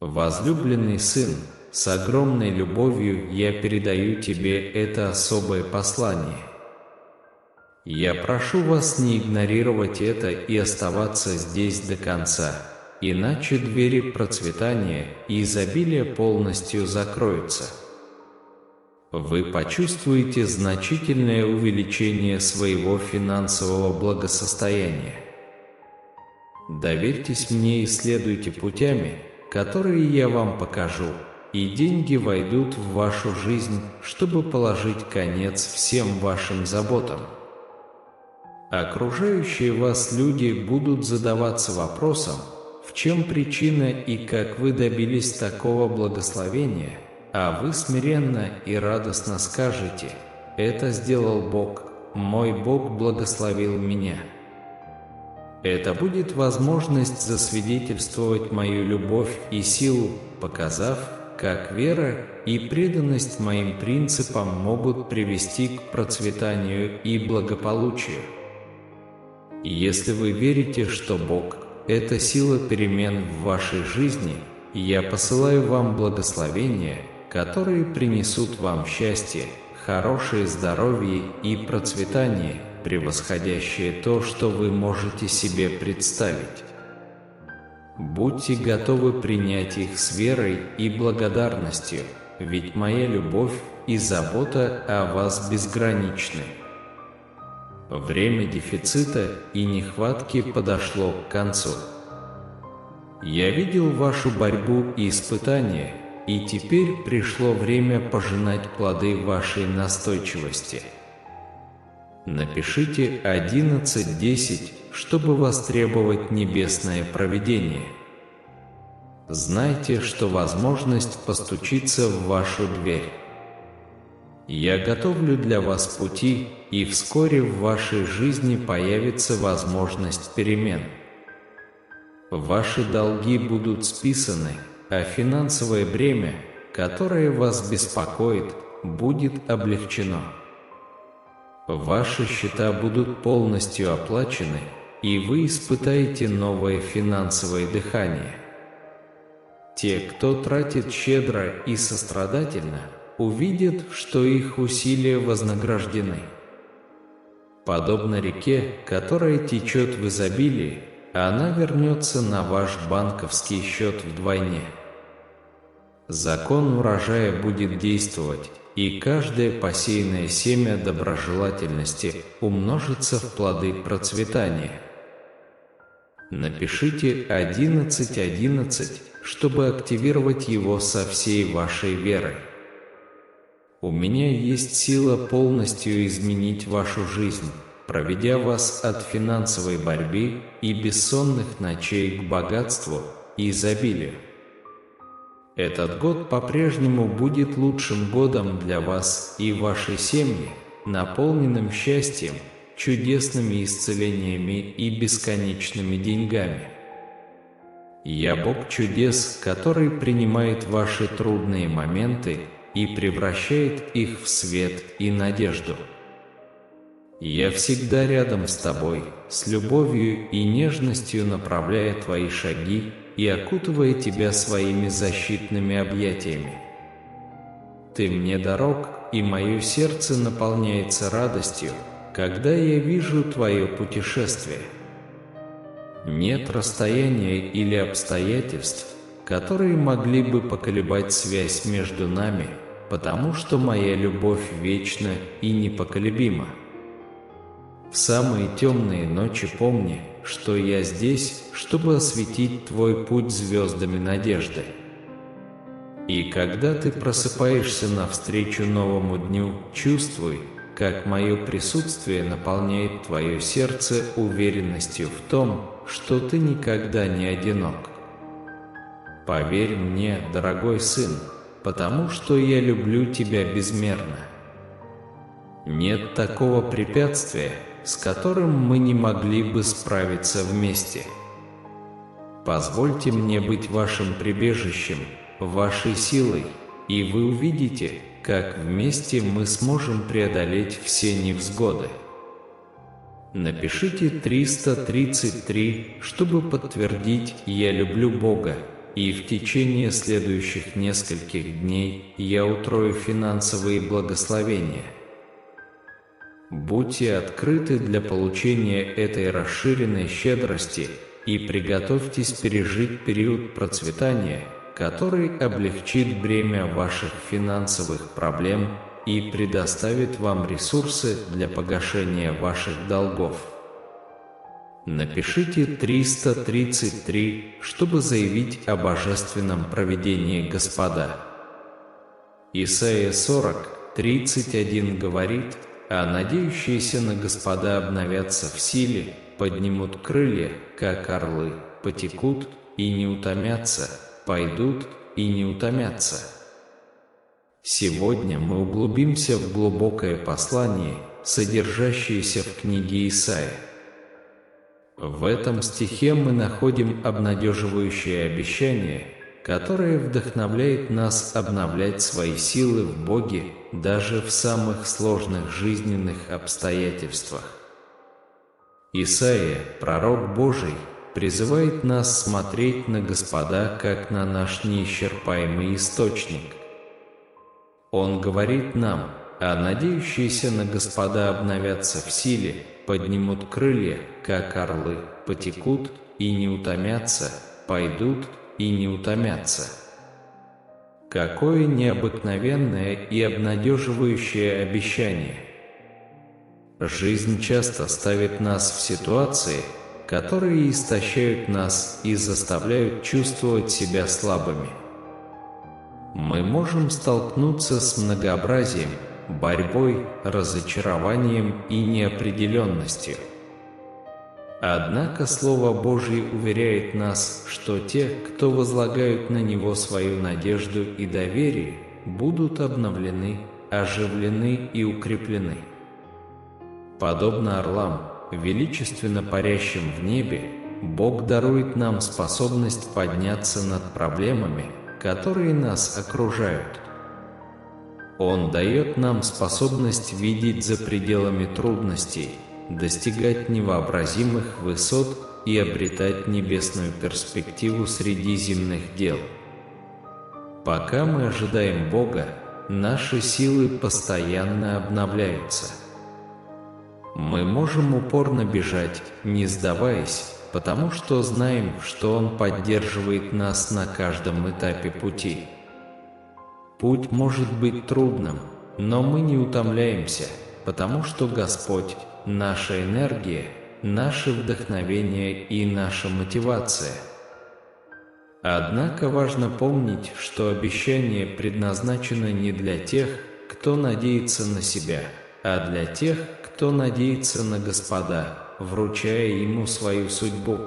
Возлюбленный сын, с огромной любовью я передаю тебе это особое послание. Я прошу вас не игнорировать это и оставаться здесь до конца, иначе двери процветания и изобилия полностью закроются. Вы почувствуете значительное увеличение своего финансового благосостояния. Доверьтесь мне и следуйте путями, которые я вам покажу, и деньги войдут в вашу жизнь, чтобы положить конец всем вашим заботам. Окружающие вас люди будут задаваться вопросом, в чем причина и как вы добились такого благословения, а вы смиренно и радостно скажете: «Это сделал Бог, мой Бог благословил меня». Это будет возможность засвидетельствовать мою любовь и силу, показав, как вера и преданность моим принципам могут привести к процветанию и благополучию. Если вы верите, что Бог – это сила перемен в вашей жизни, я посылаю вам благословения, которые принесут вам счастье, хорошее здоровье и процветание, превосходящее то, что вы можете себе представить. Будьте готовы принять их с верой и благодарностью, ведь моя любовь и забота о вас безграничны. Время дефицита и нехватки подошло к концу. Я видел вашу борьбу и испытания, и теперь пришло время пожинать плоды вашей настойчивости. Напишите 11:10, чтобы востребовать небесное провидение. Знайте, что возможность постучится в вашу дверь. Я готовлю для вас пути, и вскоре в вашей жизни появится возможность перемен. Ваши долги будут списаны, а финансовое бремя, которое вас беспокоит, будет облегчено. Ваши счета будут полностью оплачены, и вы испытаете новое финансовое дыхание. Те, кто тратит щедро и сострадательно, увидят, что их усилия вознаграждены. Подобно реке, которая течет в изобилии, она вернется на ваш банковский счет вдвойне. Закон урожая будет действовать, и каждое посеянное семя доброжелательности умножится в плоды процветания. Напишите 11:11, чтобы активировать его со всей вашей верой. У меня есть сила полностью изменить вашу жизнь, проведя вас от финансовой борьбы и бессонных ночей к богатству и изобилию. Этот год по-прежнему будет лучшим годом для вас и вашей семьи, наполненным счастьем, чудесными исцелениями и бесконечными деньгами. Я Бог чудес, который принимает ваши трудные моменты и превращает их в свет и надежду. Я всегда рядом с тобой, с любовью и нежностью направляя твои шаги и окутывая тебя своими защитными объятиями. Ты мне дорог, и мое сердце наполняется радостью, когда я вижу твое путешествие. Нет расстояния или обстоятельств, которые могли бы поколебать связь между нами, потому что моя любовь вечна и непоколебима. В самые темные ночи помни, что я здесь, чтобы осветить твой путь звездами надежды. И когда ты просыпаешься навстречу новому дню, чувствуй, как мое присутствие наполняет твое сердце уверенностью в том, что ты никогда не одинок. Поверь мне, дорогой сын, потому что я люблю тебя безмерно. Нет такого препятствия, с которым мы не могли бы справиться вместе. Позвольте мне быть вашим прибежищем, вашей силой, и вы увидите, как вместе мы сможем преодолеть все невзгоды. Напишите 333, чтобы подтвердить: «Я люблю Бога, и в течение следующих нескольких дней я утрою финансовые благословения. Будьте открыты для получения этой расширенной щедрости и приготовьтесь пережить период процветания, который облегчит бремя ваших финансовых проблем и предоставит вам ресурсы для погашения ваших долгов. Напишите 333, чтобы заявить о божественном провидении Господа. Исайя 40:31 говорит: «А надеющиеся на Господа обновятся в силе, поднимут крылья, как орлы, потекут и не утомятся, пойдут и не утомятся». Сегодня мы углубимся в глубокое послание, содержащееся в книге Исайя. В этом стихе мы находим обнадеживающее обещание, которое вдохновляет нас обновлять свои силы в Боге даже в самых сложных жизненных обстоятельствах. Исайя, пророк Божий, призывает нас смотреть на Господа как на наш неисчерпаемый источник. Он говорит нам: «А надеющиеся на Господа обновятся в силе, поднимут крылья, как орлы, потекут и не утомятся, пойдут и не утомятся». Какое необыкновенное и обнадеживающее обещание! Жизнь часто ставит нас в ситуации, которые истощают нас и заставляют чувствовать себя слабыми. Мы можем столкнуться с многообразием, борьбой, разочарованием и неопределенностью. Однако Слово Божье уверяет нас, что те, кто возлагают на Него свою надежду и доверие, будут обновлены, оживлены и укреплены. Подобно орлам, величественно парящим в небе, Бог дарует нам способность подняться над проблемами, которые нас окружают. Он дает нам способность видеть за пределами трудностей, достигать невообразимых высот и обретать небесную перспективу среди земных дел. Пока мы ожидаем Бога, наши силы постоянно обновляются. Мы можем упорно бежать, не сдаваясь, потому что знаем, что Он поддерживает нас на каждом этапе пути. Путь может быть трудным, но мы не утомляемся, потому что Господь – наша энергия, наше вдохновение и наша мотивация. Однако важно помнить, что обещание предназначено не для тех, кто надеется на себя, а для тех, кто надеется на Господа, вручая Ему свою судьбу.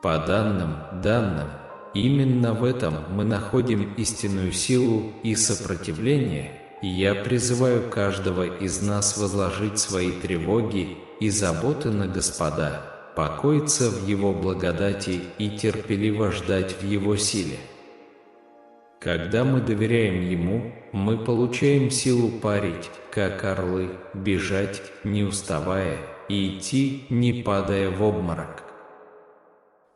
По данным, именно в этом мы находим истинную силу и сопротивление, и я призываю каждого из нас возложить свои тревоги и заботы на Господа, покоиться в Его благодати и терпеливо ждать в Его силе. Когда мы доверяем Ему, мы получаем силу парить, как орлы, бежать, не уставая, и идти, не падая в обморок.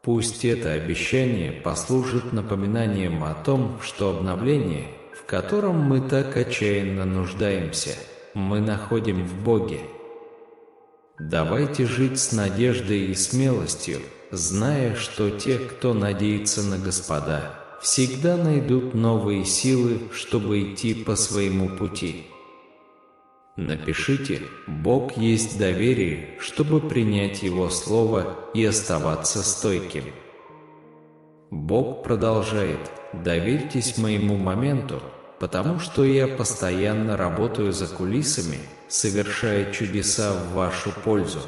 Пусть это обещание послужит напоминанием о том, что обновление, в котором мы так отчаянно нуждаемся, мы находим в Боге. Давайте жить с надеждой и смелостью, зная, что те, кто надеется на Господа, всегда найдут новые силы, чтобы идти по своему пути. Напишите: «Бог есть доверие», чтобы принять Его Слово и оставаться стойким. Бог продолжает: «Доверьтесь моему моменту, потому что я постоянно работаю за кулисами, совершая чудеса в вашу пользу.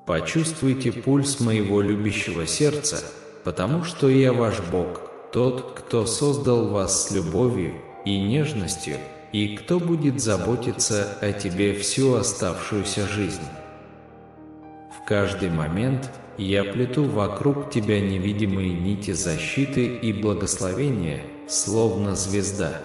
Почувствуйте пульс моего любящего сердца, потому что я ваш Бог, тот, кто создал вас с любовью и нежностью, и кто будет заботиться о тебе всю оставшуюся жизнь. В каждый момент я плету вокруг тебя невидимые нити защиты и благословения, словно звезда.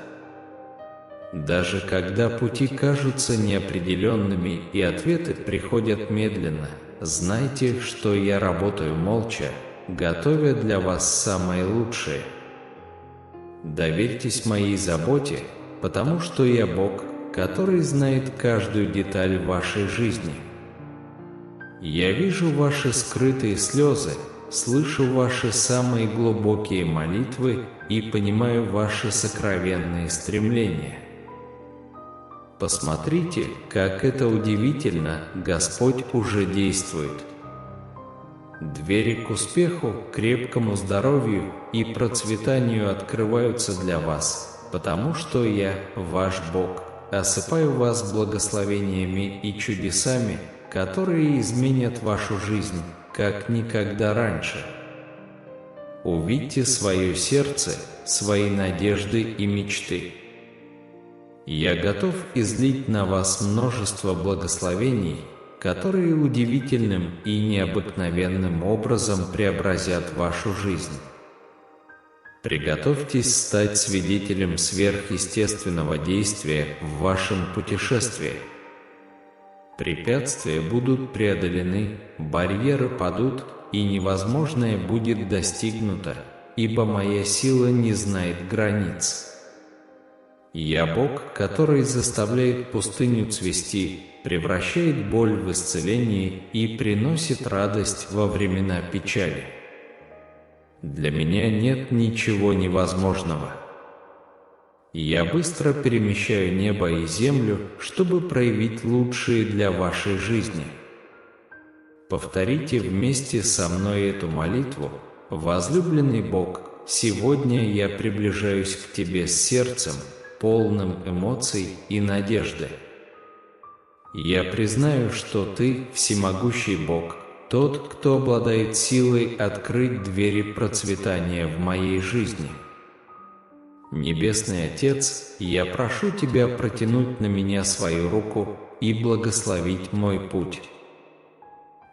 Даже когда пути кажутся неопределенными и ответы приходят медленно, знайте, что я работаю молча, готовя для вас самое лучшее. Доверьтесь моей заботе, потому что я Бог, который знает каждую деталь вашей жизни. Я вижу ваши скрытые слезы, слышу ваши самые глубокие молитвы и понимаю ваши сокровенные стремления. Посмотрите, как это удивительно, Господь уже действует. Двери к успеху, крепкому здоровью и процветанию открываются для вас, потому что я, ваш Бог, осыпаю вас благословениями и чудесами, которые изменят вашу жизнь, как никогда раньше. Увидьте свое сердце, свои надежды и мечты. Я готов излить на вас множество благословений, которые удивительным и необыкновенным образом преобразят вашу жизнь. Приготовьтесь стать свидетелем сверхъестественного действия в вашем путешествии. Препятствия будут преодолены, барьеры падут, и невозможное будет достигнуто, ибо моя сила не знает границ. Я Бог, который заставляет пустыню цвести, превращает боль в исцеление и приносит радость во времена печали. Для меня нет ничего невозможного. Я быстро перемещаю небо и землю, чтобы проявить лучшее для вашей жизни. Повторите вместе со мной эту молитву. Возлюбленный Бог, сегодня я приближаюсь к Тебе с сердцем, полным эмоций и надежды. Я признаю, что Ты всемогущий Бог, тот, кто обладает силой открыть двери процветания в моей жизни. Небесный Отец, я прошу Тебя протянуть на меня свою руку и благословить мой путь.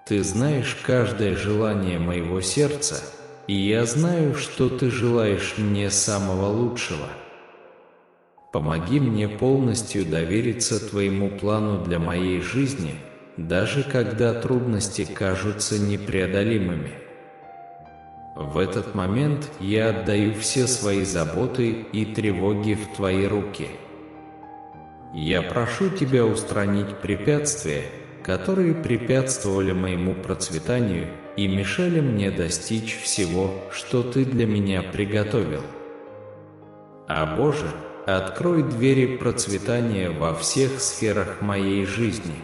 Ты знаешь каждое желание моего сердца, и я знаю, что Ты желаешь мне самого лучшего. Помоги мне полностью довериться Твоему плану для моей жизни, даже когда трудности кажутся непреодолимыми. В этот момент я отдаю все свои заботы и тревоги в Твои руки. Я прошу Тебя устранить препятствия, которые препятствовали моему процветанию и мешали мне достичь всего, что Ты для меня приготовил. А Боже, открой двери процветания во всех сферах моей жизни.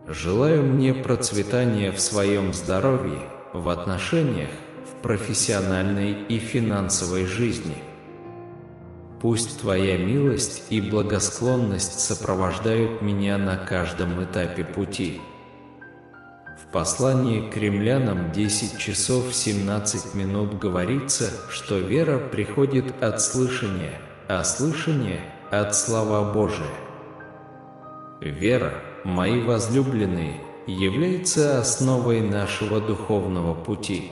Желаю мне процветания в своем здоровье, в отношениях, в профессиональной и финансовой жизни. Пусть Твоя милость и благосклонность сопровождают меня на каждом этапе пути. В послании к Римлянам 10 часов 17 минут говорится, что вера приходит от слышания, а слышание – от слова Божия. Вера, мои возлюбленные, является основой нашего духовного пути.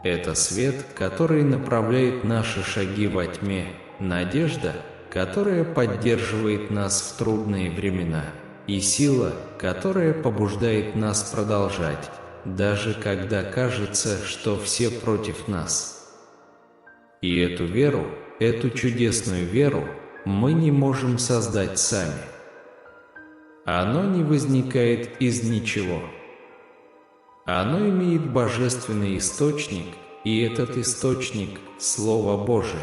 Это свет, который направляет наши шаги во тьме, надежда, которая поддерживает нас в трудные времена, и сила, которая побуждает нас продолжать, даже когда кажется, что все против нас. И эту веру, эту чудесную веру, мы не можем создать сами. Оно не возникает из ничего. Оно имеет божественный источник, и этот источник – Слово Божие.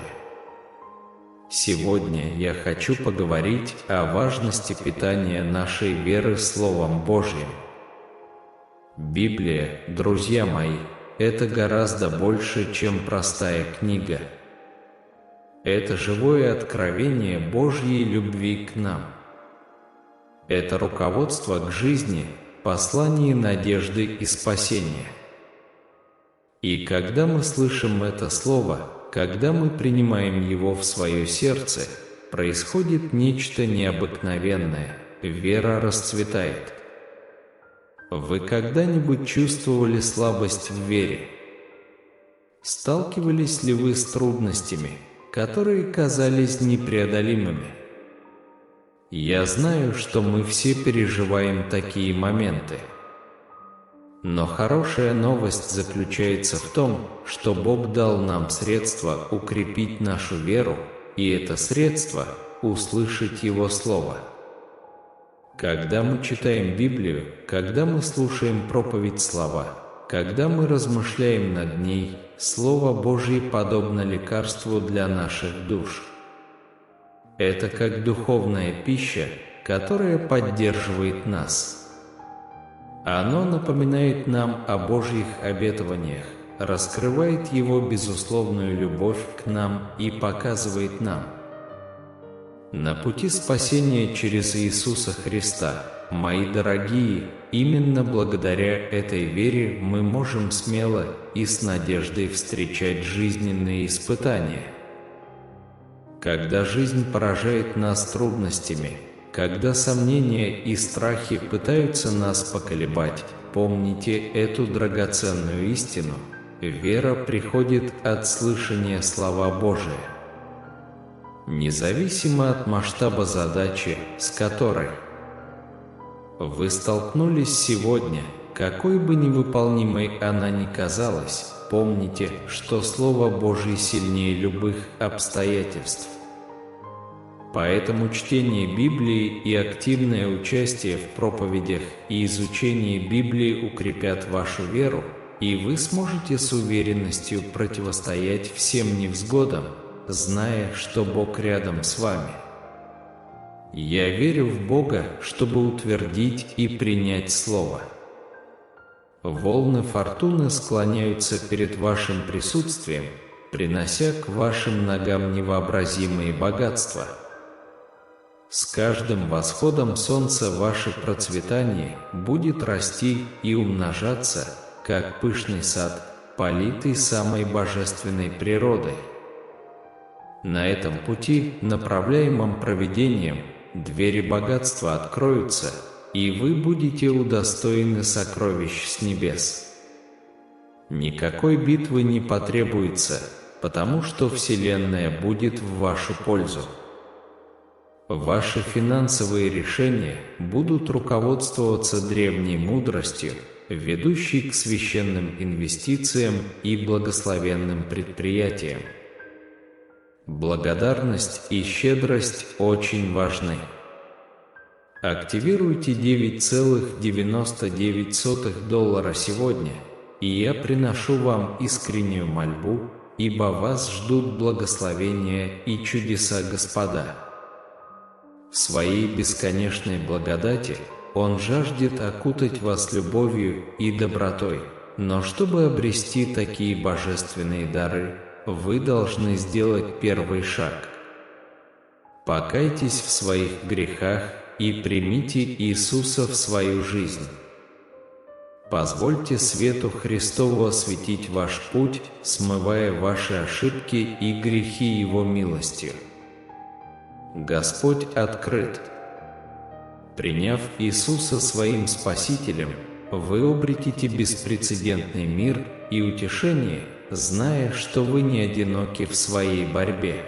Сегодня я хочу поговорить о важности питания нашей веры Словом Божьим. Библия, друзья мои, это гораздо больше, чем простая книга. Это живое откровение Божьей любви к нам. Это руководство к жизни, послание надежды и спасения. И когда мы слышим это слово, когда мы принимаем его в свое сердце, происходит нечто необыкновенное, вера расцветает. Вы когда-нибудь чувствовали слабость в вере? Сталкивались ли вы с трудностями, которые казались непреодолимыми? Я знаю, что мы все переживаем такие моменты. Но хорошая новость заключается в том, что Бог дал нам средства укрепить нашу веру, и это средство – услышать Его Слово. Когда мы читаем Библию, когда мы слушаем проповедь Слова, когда мы размышляем над ней, Слово Божье подобно лекарству для наших душ. Это как духовная пища, которая поддерживает нас. Оно напоминает нам о Божьих обетованиях, раскрывает Его безусловную любовь к нам и показывает нам. На пути спасения через Иисуса Христа, мои дорогие, именно благодаря этой вере мы можем смело и с надеждой встречать жизненные испытания. Когда жизнь поражает нас трудностями, когда сомнения и страхи пытаются нас поколебать, помните эту драгоценную истину: вера приходит от слышания Слова Божия. Независимо от масштаба задачи, с которой вы столкнулись сегодня, какой бы невыполнимой она ни казалась, помните, что Слово Божие сильнее любых обстоятельств. Поэтому чтение Библии и активное участие в проповедях и изучении Библии укрепят вашу веру, и вы сможете с уверенностью противостоять всем невзгодам, зная, что Бог рядом с вами. Я верю в Бога, чтобы утвердить и принять Слово. Волны фортуны склоняются перед вашим присутствием, принося к вашим ногам невообразимые богатства. С каждым восходом солнца ваше процветание будет расти и умножаться, как пышный сад, политый самой божественной природой. На этом пути, направляемом провидением, двери богатства откроются, и вы будете удостоены сокровищ с небес. Никакой битвы не потребуется, потому что Вселенная будет в вашу пользу. Ваши финансовые решения будут руководствоваться древней мудростью, ведущей к священным инвестициям и благословенным предприятиям. Благодарность и щедрость очень важны. Активируйте $9,99 сегодня, и я приношу вам искреннюю мольбу, ибо вас ждут благословения и чудеса Господа. В своей бесконечной благодати Он жаждет окутать вас любовью и добротой, но чтобы обрести такие божественные дары, вы должны сделать первый шаг. Покайтесь в своих грехах и примите Иисуса в свою жизнь. Позвольте свету Христову осветить ваш путь, смывая ваши ошибки и грехи Его милостью. Господь открыт. Приняв Иисуса своим Спасителем, вы обретите беспрецедентный мир и утешение, зная, что вы не одиноки в своей борьбе.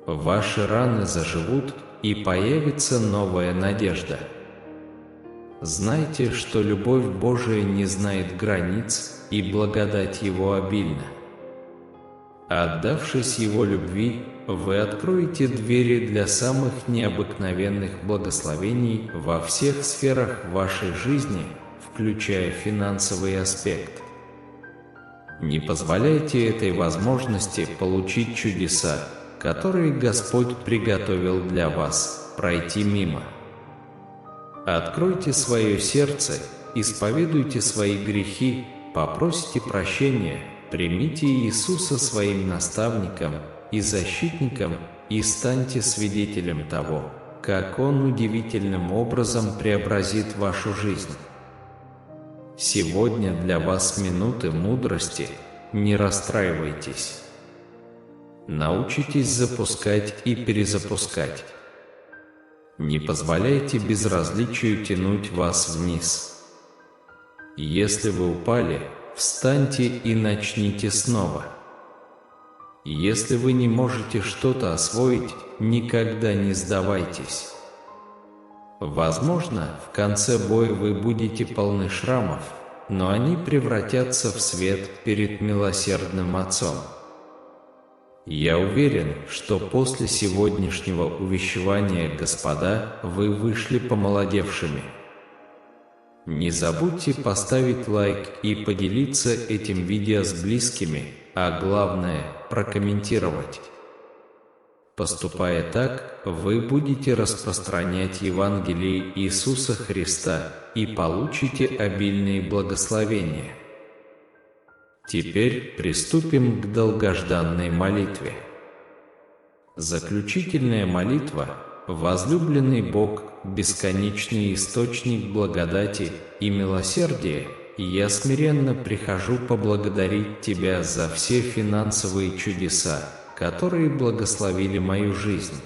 Ваши раны заживут, и появится новая надежда. Знайте, что любовь Божия не знает границ, и благодать Его обильна. Отдавшись Его любви, вы откроете двери для самых необыкновенных благословений во всех сферах вашей жизни, включая финансовый аспект. Не позволяйте этой возможности получить чудеса, которые Господь приготовил для вас, пройти мимо. Откройте свое сердце, исповедуйте свои грехи, попросите прощения, примите Иисуса своим наставником и защитником и станьте свидетелем того, как Он удивительным образом преобразит вашу жизнь. Сегодня для вас минуты мудрости, не расстраивайтесь. Научитесь запускать и перезапускать. Не позволяйте безразличию тянуть вас вниз. Если вы упали, встаньте и начните снова. Если вы не можете что-то освоить, никогда не сдавайтесь. Возможно, в конце боя вы будете полны шрамов, но они превратятся в свет перед милосердным Отцом. Я уверен, что после сегодняшнего увещевания, господа, вы вышли помолодевшими. Не забудьте поставить лайк и поделиться этим видео с близкими, а главное – прокомментировать. Поступая так, вы будете распространять Евангелие Иисуса Христа и получите обильные благословения. Теперь приступим к долгожданной молитве. Заключительная молитва. Возлюбленный Бог, бесконечный источник благодати и милосердия, я смиренно прихожу поблагодарить Тебя за все финансовые чудеса, которые благословили мою жизнь.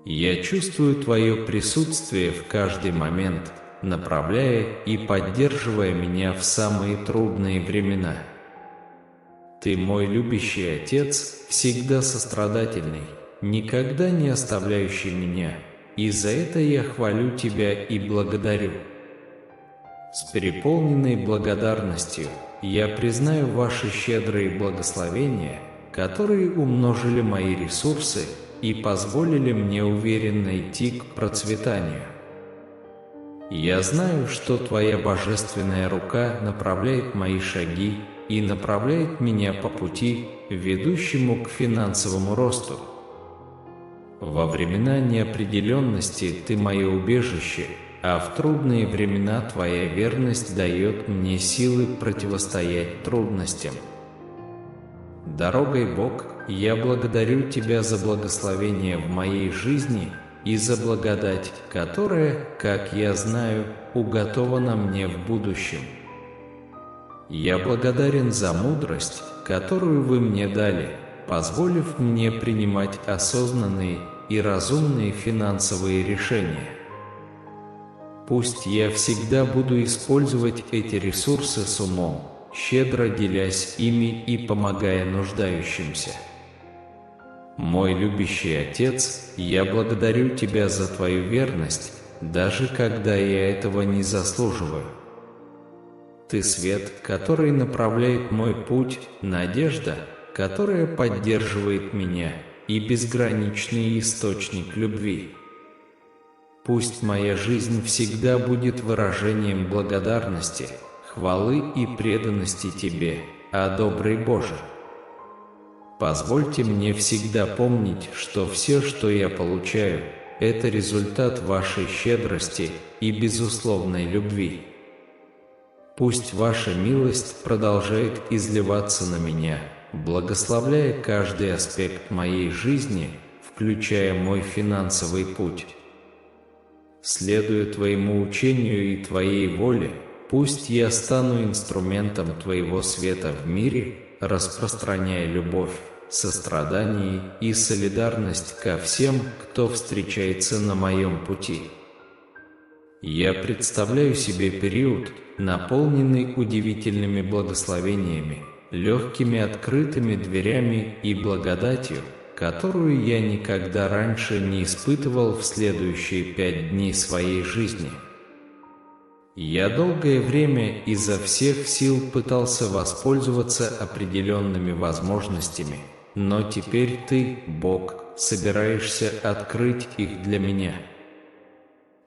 Я чувствую Твое присутствие в каждый момент, направляя и поддерживая меня в самые трудные времена. Ты мой любящий Отец, всегда сострадательный, никогда не оставляющий меня, и за это я хвалю Тебя и благодарю. С переполненной благодарностью я признаю Ваши щедрые благословения, которые умножили мои ресурсы и позволили мне уверенно идти к процветанию. Я знаю, что Твоя божественная рука направляет мои шаги и направляет меня по пути, ведущему к финансовому росту. Во времена неопределенности Ты мое убежище, а в трудные времена Твоя верность дает мне силы противостоять трудностям. Дорогой Бог, я благодарю Тебя за благословение в моей жизни и за благодать, которая, как я знаю, уготована мне в будущем. Я благодарен за мудрость, которую Вы мне дали, позволив мне принимать осознанные и разумные финансовые решения. Пусть я всегда буду использовать эти ресурсы с умом, щедро делясь ими и помогая нуждающимся. Мой любящий Отец, я благодарю Тебя за Твою верность, даже когда я этого не заслуживаю. Ты свет, который направляет мой путь, надежда, которая поддерживает меня, и безграничный источник любви. Пусть моя жизнь всегда будет выражением благодарности, хвалы и преданности Тебе, а добрый Боже. Позвольте мне всегда помнить, что все, что я получаю, это результат Вашей щедрости и безусловной любви. Пусть Ваша милость продолжает изливаться на меня, благословляя каждый аспект моей жизни, включая мой финансовый путь. Следуя Твоему учению и Твоей воле, пусть я стану инструментом Твоего света в мире, распространяя любовь, сострадание и солидарность ко всем, кто встречается на моем пути. Я представляю себе период, наполненный удивительными благословениями, легкими открытыми дверями и благодатью, которую я никогда раньше не испытывал в следующие 5 дней своей жизни. Я долгое время изо всех сил пытался воспользоваться определенными возможностями, но теперь Ты, Бог, собираешься открыть их для меня.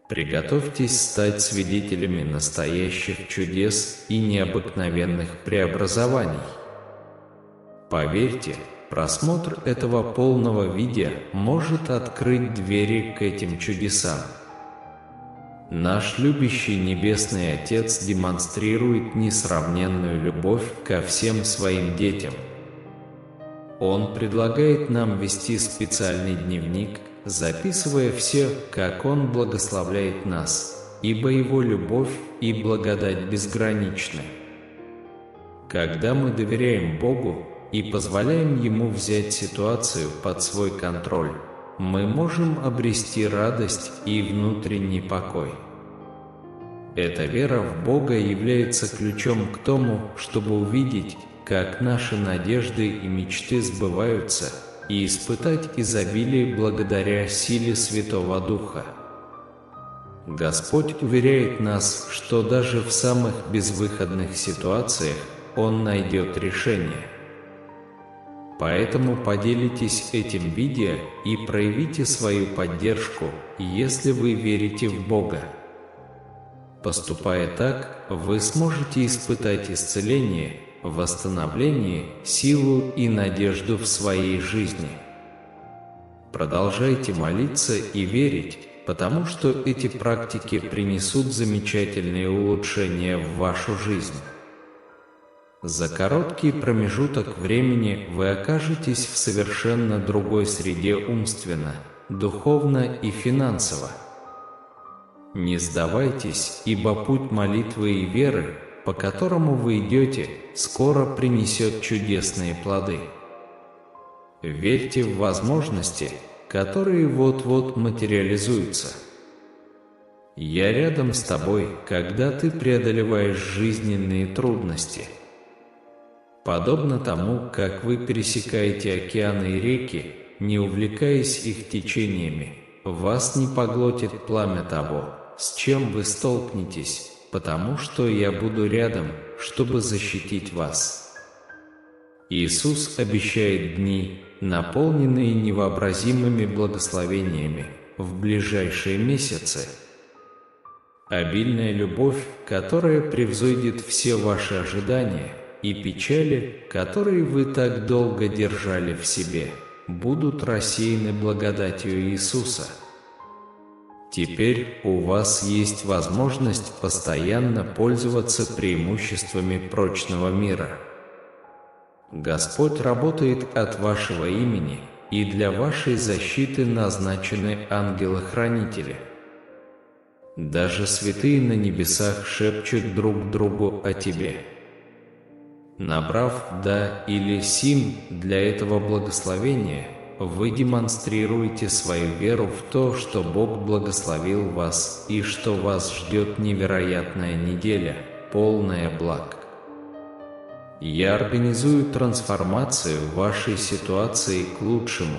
Приготовьтесь стать свидетелями настоящих чудес и необыкновенных преобразований. Поверьте, просмотр этого полного видео может открыть двери к этим чудесам. Наш любящий Небесный Отец демонстрирует несравненную любовь ко всем своим детям. Он предлагает нам вести специальный дневник, записывая все, как Он благословляет нас, ибо Его любовь и благодать безграничны. Когда мы доверяем Богу и позволяем Ему взять ситуацию под свой контроль, мы можем обрести радость и внутренний покой. Эта вера в Бога является ключом к тому, чтобы увидеть, как наши надежды и мечты сбываются, и испытать изобилие благодаря силе Святого Духа. Господь уверяет нас, что даже в самых безвыходных ситуациях Он найдет решение. Поэтому поделитесь этим видео и проявите свою поддержку, если вы верите в Бога. Поступая так, вы сможете испытать исцеление, восстановление, силу и надежду в своей жизни. Продолжайте молиться и верить, потому что эти практики принесут замечательные улучшения в вашу жизнь. За короткий промежуток времени вы окажетесь в совершенно другой среде умственно, духовно и финансово. Не сдавайтесь, ибо путь молитвы и веры, по которому вы идете, скоро принесет чудесные плоды. Верьте в возможности, которые вот-вот материализуются. Я рядом с тобой, когда ты преодолеваешь жизненные трудности. Подобно тому, как вы пересекаете океаны и реки, не увлекаясь их течениями, вас не поглотит пламя того, с чем вы столкнетесь, потому что я буду рядом, чтобы защитить вас. Иисус обещает дни, наполненные невообразимыми благословениями, в ближайшие месяцы. Обильная любовь, которая превзойдет все ваши ожидания, и печали, которые вы так долго держали в себе, будут рассеяны благодатью Иисуса. Теперь у вас есть возможность постоянно пользоваться преимуществами прочного мира. Господь работает от вашего имени, и для вашей защиты назначены ангелы-хранители. Даже святые на небесах шепчут друг другу о тебе. Набрав «да» или «сим» для этого благословения, вы демонстрируете свою веру в то, что Бог благословил вас и что вас ждет невероятная неделя, полная благ. Я организую трансформацию вашей ситуации к лучшему.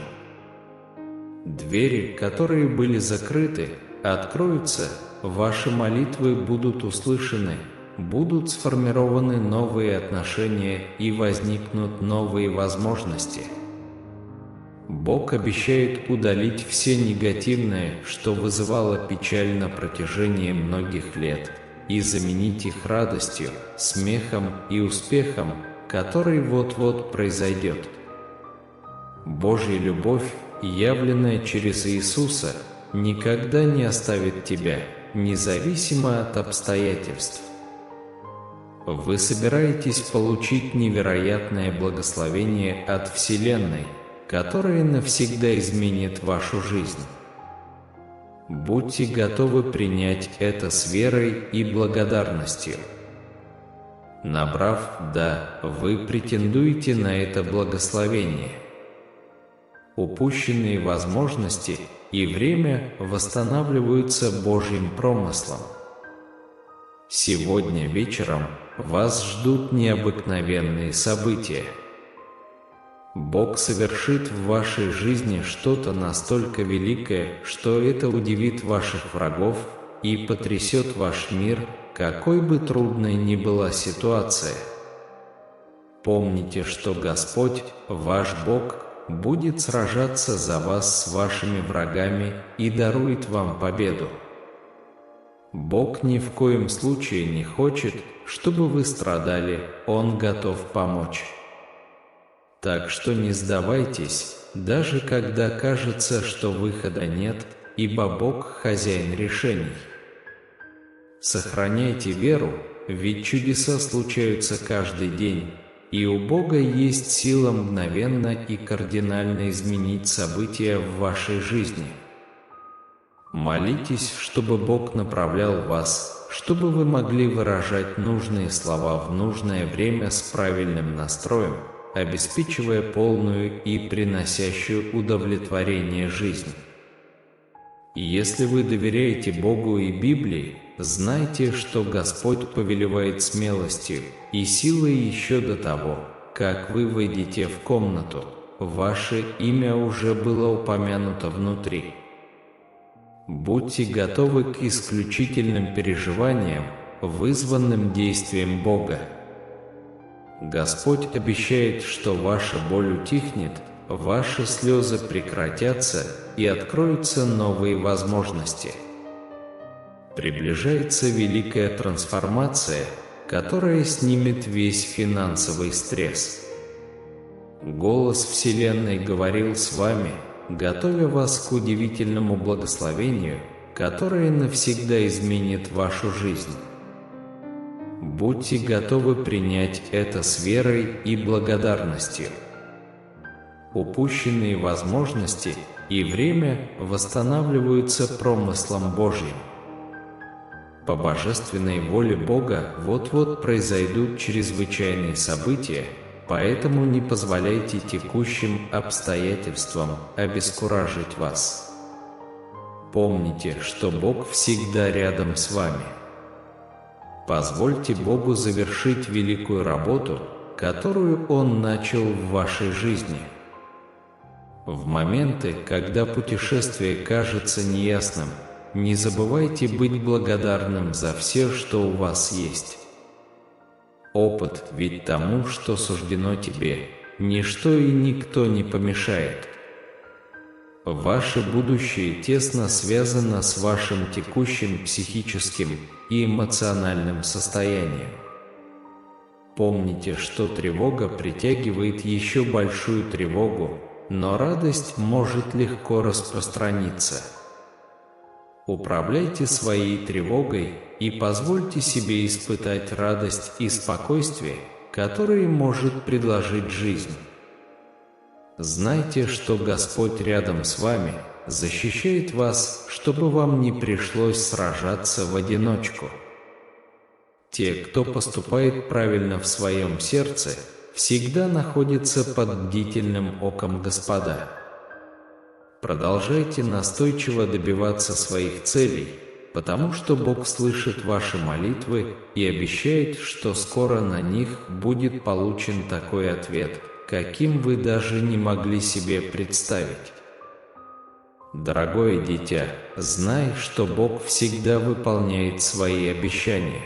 Двери, которые были закрыты, откроются, ваши молитвы будут услышаны, будут сформированы новые отношения и возникнут новые возможности. Бог обещает удалить все негативное, что вызывало печаль на протяжении многих лет, и заменить их радостью, смехом и успехом, который вот-вот произойдет. Божья любовь, явленная через Иисуса, никогда не оставит тебя, независимо от обстоятельств. Вы собираетесь получить невероятное благословение от Вселенной, которое навсегда изменит вашу жизнь. Будьте готовы принять это с верой и благодарностью. Набрав «да», вы претендуете на это благословение. Упущенные возможности и время восстанавливаются Божьим промыслом. Сегодня вечером вас ждут необыкновенные события. Бог совершит в вашей жизни что-то настолько великое, что это удивит ваших врагов и потрясет ваш мир, какой бы трудной ни была ситуация. Помните, что Господь, ваш Бог, будет сражаться за вас с вашими врагами и дарует вам победу. Бог ни в коем случае не хочет, чтобы вы страдали, Он готов помочь. Так что не сдавайтесь, даже когда кажется, что выхода нет, ибо Бог – хозяин решений. Сохраняйте веру, ведь чудеса случаются каждый день, и у Бога есть сила мгновенно и кардинально изменить события в вашей жизни. Молитесь, чтобы Бог направлял вас, чтобы вы могли выражать нужные слова в нужное время с правильным настроем, обеспечивая полную и приносящую удовлетворение жизнь. Если вы доверяете Богу и Библии, знайте, что Господь повелевает смелостью и силой еще до того, как вы войдете в комнату, ваше имя уже было упомянуто внутри. Будьте готовы к исключительным переживаниям, вызванным действием Бога. Господь обещает, что ваша боль утихнет, ваши слезы прекратятся и откроются новые возможности. Приближается великая трансформация, которая снимет весь финансовый стресс. Голос Вселенной говорил с вами, готовя вас к удивительному благословению, которое навсегда изменит вашу жизнь. Будьте готовы принять это с верой и благодарностью. Упущенные возможности и время восстанавливаются промыслом Божьим. По божественной воле Бога вот-вот произойдут чрезвычайные события, поэтому не позволяйте текущим обстоятельствам обескуражить вас. Помните, что Бог всегда рядом с вами. Позвольте Богу завершить великую работу, которую Он начал в вашей жизни. В моменты, когда путешествие кажется неясным, не забывайте быть благодарным за все, что у вас есть. Опыт, ведь тому, что суждено тебе, ничто и никто не помешает. Ваше будущее тесно связано с вашим текущим психическим и эмоциональным состоянием. Помните, что тревога притягивает еще большую тревогу, но радость может легко распространиться. Управляйте своей тревогой и позвольте себе испытать радость и спокойствие, которые может предложить жизнь. Знайте, что Господь рядом с вами, защищает вас, чтобы вам не пришлось сражаться в одиночку. Те, кто поступает правильно в своем сердце, всегда находятся под бдительным оком Господа. Продолжайте настойчиво добиваться своих целей, потому что Бог слышит ваши молитвы и обещает, что скоро на них будет получен такой ответ, каким вы даже не могли себе представить. Дорогое дитя, знай, что Бог всегда выполняет свои обещания.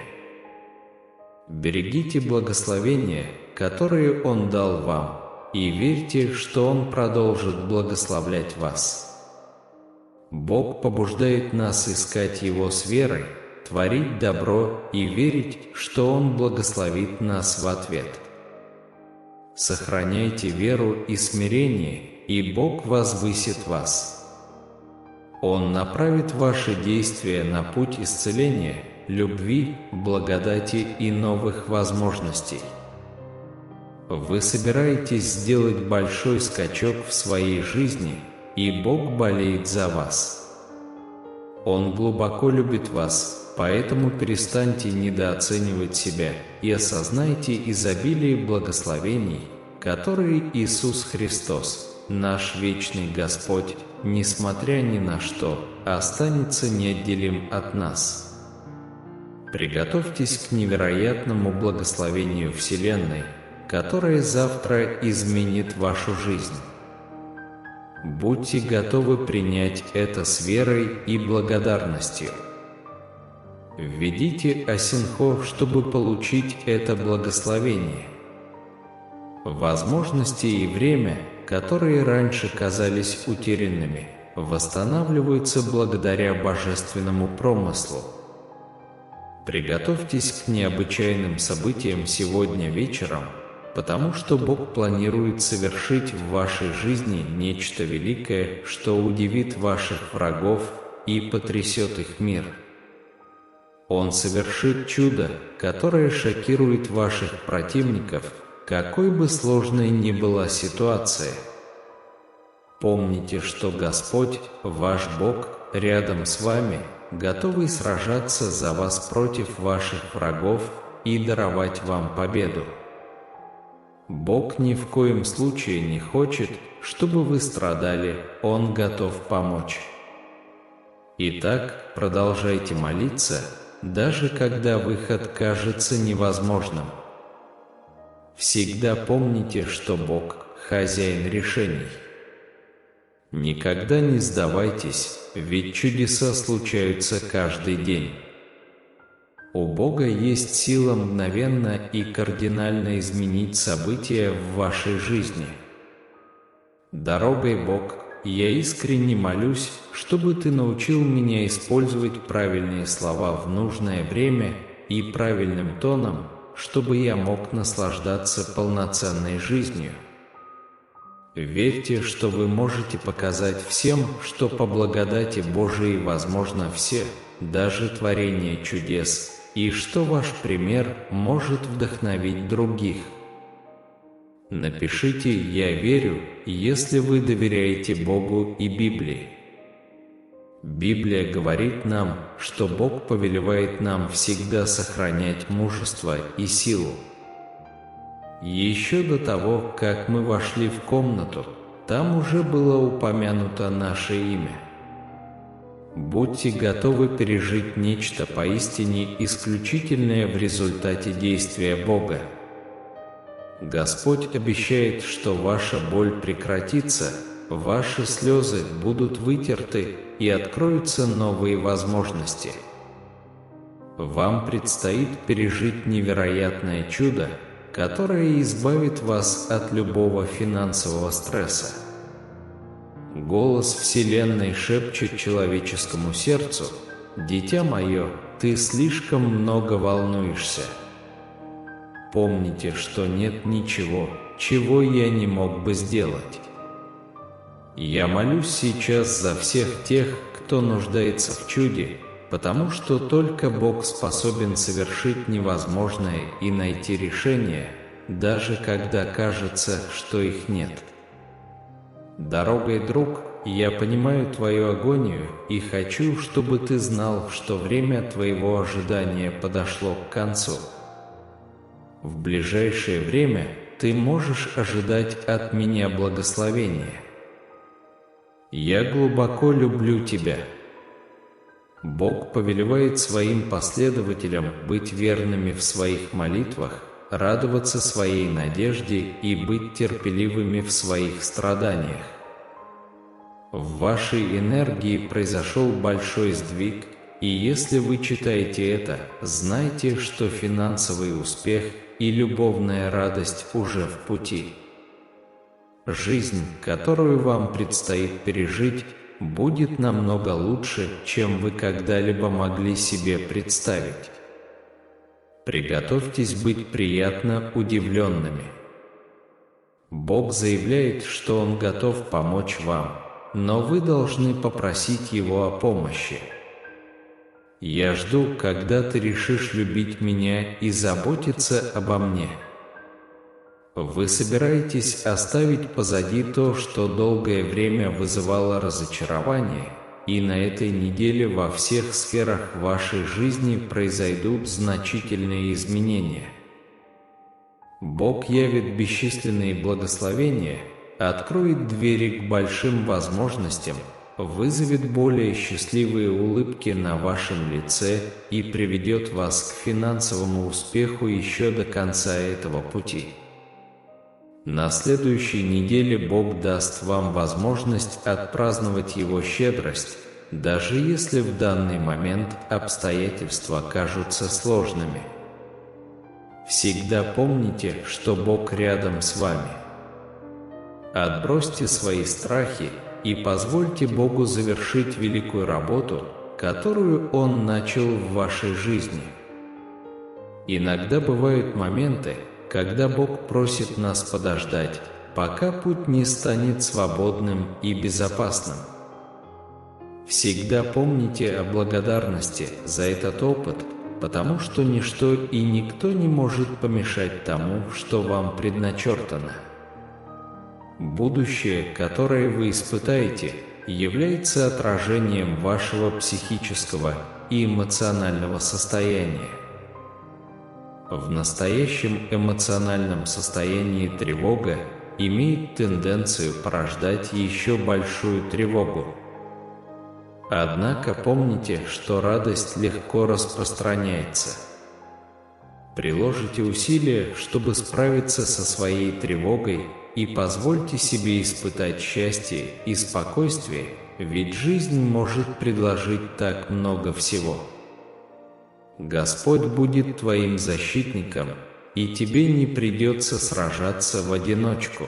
Берегите благословения, которые Он дал вам, и верьте, что Он продолжит благословлять вас. Бог побуждает нас искать Его с верой, творить добро и верить, что Он благословит нас в ответ. Сохраняйте веру и смирение, и Бог возвысит вас. Он направит ваши действия на путь исцеления, любви, благодати и новых возможностей. Вы собираетесь сделать большой скачок в своей жизни, и Бог болеет за вас. Он глубоко любит вас, поэтому перестаньте недооценивать себя и осознайте изобилие благословений, которые Иисус Христос, наш вечный Господь, несмотря ни на что, останется неотделим от нас. Приготовьтесь к невероятному благословению Вселенной, которое завтра изменит вашу жизнь. Будьте готовы принять это с верой и благодарностью. Введите Асинхо, чтобы получить это благословение. Возможности и время, которые раньше казались утерянными, восстанавливаются благодаря божественному промыслу. Приготовьтесь к необычайным событиям сегодня вечером, потому что Бог планирует совершить в вашей жизни нечто великое, что удивит ваших врагов и потрясет их мир. Он совершит чудо, которое шокирует ваших противников, какой бы сложной ни была ситуация. Помните, что Господь, ваш Бог, рядом с вами, готовый сражаться за вас против ваших врагов и даровать вам победу. Бог ни в коем случае не хочет, чтобы вы страдали, Он готов помочь. Итак, продолжайте молиться, даже когда выход кажется невозможным. Всегда помните, что Бог – хозяин решений. Никогда не сдавайтесь, ведь чудеса случаются каждый день. У Бога есть сила мгновенно и кардинально изменить события в вашей жизни. Дорогой Бог, я искренне молюсь, чтобы Ты научил меня использовать правильные слова в нужное время и правильным тоном, чтобы я мог наслаждаться полноценной жизнью. Верьте, что вы можете показать всем, что по благодати Божией возможно все, даже творение чудес, и что ваш пример может вдохновить других. Напишите «Я верю», если вы доверяете Богу и Библии. Библия говорит нам, что Бог повелевает нам всегда сохранять мужество и силу. Еще до того, как мы вошли в комнату, там уже было упомянуто наше имя. Будьте готовы пережить нечто поистине исключительное в результате действия Бога. Господь обещает, что ваша боль прекратится, ваши слезы будут вытерты и откроются новые возможности. Вам предстоит пережить невероятное чудо, которое избавит вас от любого финансового стресса. Голос Вселенной шепчет человеческому сердцу: «Дитя мое, ты слишком много волнуешься». Помните, что нет ничего, чего я не мог бы сделать. Я молюсь сейчас за всех тех, кто нуждается в чуде, потому что только Бог способен совершить невозможное и найти решение, даже когда кажется, что их нет. Дорогой друг, я понимаю твою агонию и хочу, чтобы ты знал, что время твоего ожидания подошло к концу. В ближайшее время ты можешь ожидать от меня благословения. Я глубоко люблю тебя. Бог повелевает своим последователям быть верными в своих молитвах, радоваться своей надежде и быть терпеливыми в своих страданиях. В вашей энергии произошел большой сдвиг, и если вы читаете это, знайте, что финансовый успех и любовная радость уже в пути. Жизнь, которую вам предстоит пережить, будет намного лучше, чем вы когда-либо могли себе представить. Приготовьтесь быть приятно удивленными. Бог заявляет, что Он готов помочь вам, но вы должны попросить Его о помощи. Я жду, когда ты решишь любить меня и заботиться обо мне. Вы собираетесь оставить позади то, что долгое время вызывало разочарование, и на этой неделе во всех сферах вашей жизни произойдут значительные изменения. Бог явит бесчисленные благословения, откроет двери к большим возможностям, вызовет более счастливые улыбки на вашем лице и приведет вас к финансовому успеху еще до конца этого пути. На следующей неделе Бог даст вам возможность отпраздновать Его щедрость, даже если в данный момент обстоятельства кажутся сложными. Всегда помните, что Бог рядом с вами. Отбросьте свои страхи и позвольте Богу завершить великую работу, которую Он начал в вашей жизни. Иногда бывают моменты, когда Бог просит нас подождать, пока путь не станет свободным и безопасным. Всегда помните о благодарности за этот опыт, потому что ничто и никто не может помешать тому, что вам предначертано. Будущее, которое вы испытаете, является отражением вашего психического и эмоционального состояния. В настоящем эмоциональном состоянии тревога имеет тенденцию порождать еще большую тревогу. Однако помните, что радость легко распространяется. Приложите усилия, чтобы справиться со своей тревогой, и позвольте себе испытать счастье и спокойствие, ведь жизнь может предложить так много всего. Господь будет твоим защитником, и тебе не придется сражаться в одиночку.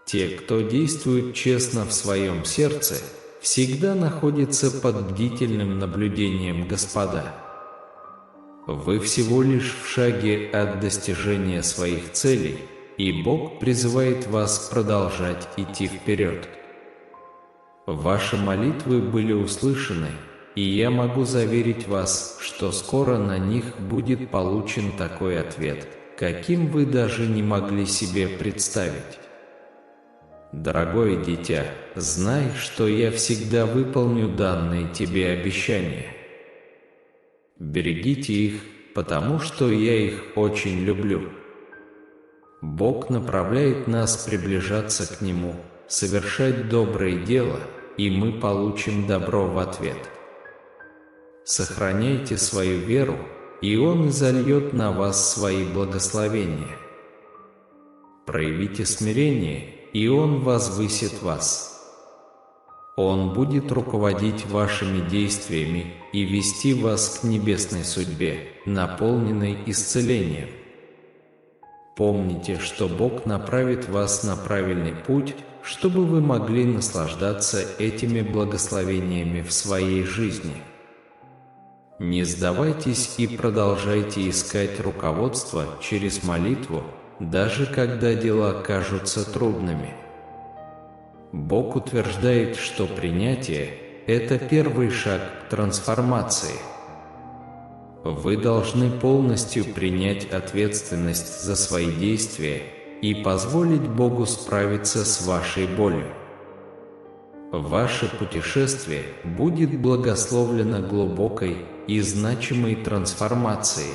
Те, кто действует честно в своем сердце, всегда находятся под бдительным наблюдением Господа. Вы всего лишь в шаге от достижения своих целей, и Бог призывает вас продолжать идти вперед. Ваши молитвы были услышаны, и я могу заверить вас, что скоро на них будет получен такой ответ, каким вы даже не могли себе представить. Дорогое дитя, знай, что я всегда выполню данные тебе обещания. Берегите их, потому что я их очень люблю. Бог направляет нас приближаться к Нему, совершать доброе дело, и мы получим добро в ответ. Сохраняйте свою веру, и Он изольет на вас свои благословения. Проявите смирение, и Он возвысит вас. Он будет руководить вашими действиями и вести вас к небесной судьбе, наполненной исцелением. Помните, что Бог направит вас на правильный путь, чтобы вы могли наслаждаться этими благословениями в своей жизни. Не сдавайтесь и продолжайте искать руководство через молитву, даже когда дела кажутся трудными. Бог утверждает, что принятие – это первый шаг к трансформации. Вы должны полностью принять ответственность за свои действия и позволить Богу справиться с вашей болью. Ваше путешествие будет благословлено глубокой и значимой трансформацией.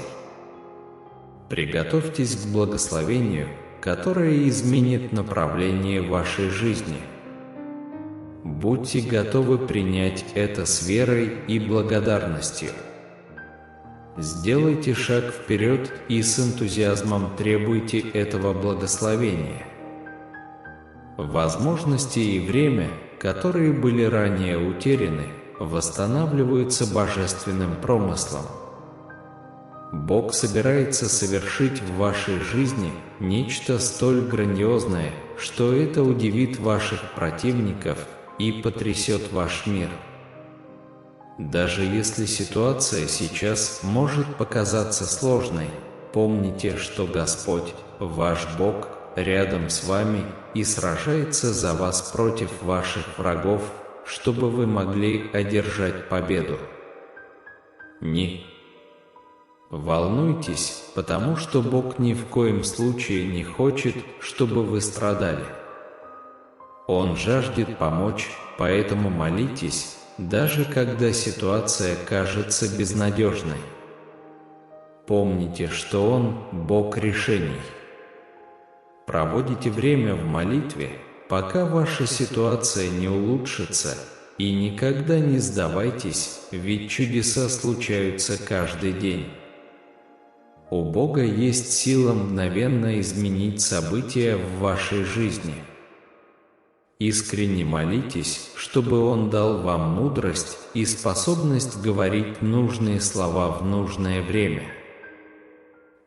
Приготовьтесь к благословению, которое изменит направление вашей жизни. Будьте готовы принять это с верой и благодарностью. Сделайте шаг вперед и с энтузиазмом требуйте этого благословения. Возможности и время, которые были ранее утеряны, восстанавливаются божественным промыслом. Бог собирается совершить в вашей жизни нечто столь грандиозное, что это удивит ваших противников и потрясет ваш мир. Даже если ситуация сейчас может показаться сложной, помните, что Господь, ваш Бог, рядом с вами и сражается за вас против ваших врагов, чтобы вы могли одержать победу. Не волнуйтесь, потому что Бог ни в коем случае не хочет, чтобы вы страдали. Он жаждет помочь, поэтому молитесь, даже когда ситуация кажется безнадежной. Помните, что Он – Бог решений. Проводите время в молитве, пока ваша ситуация не улучшится, и никогда не сдавайтесь, ведь чудеса случаются каждый день. У Бога есть сила мгновенно изменить события в вашей жизни. Искренне молитесь, чтобы Он дал вам мудрость и способность говорить нужные слова в нужное время.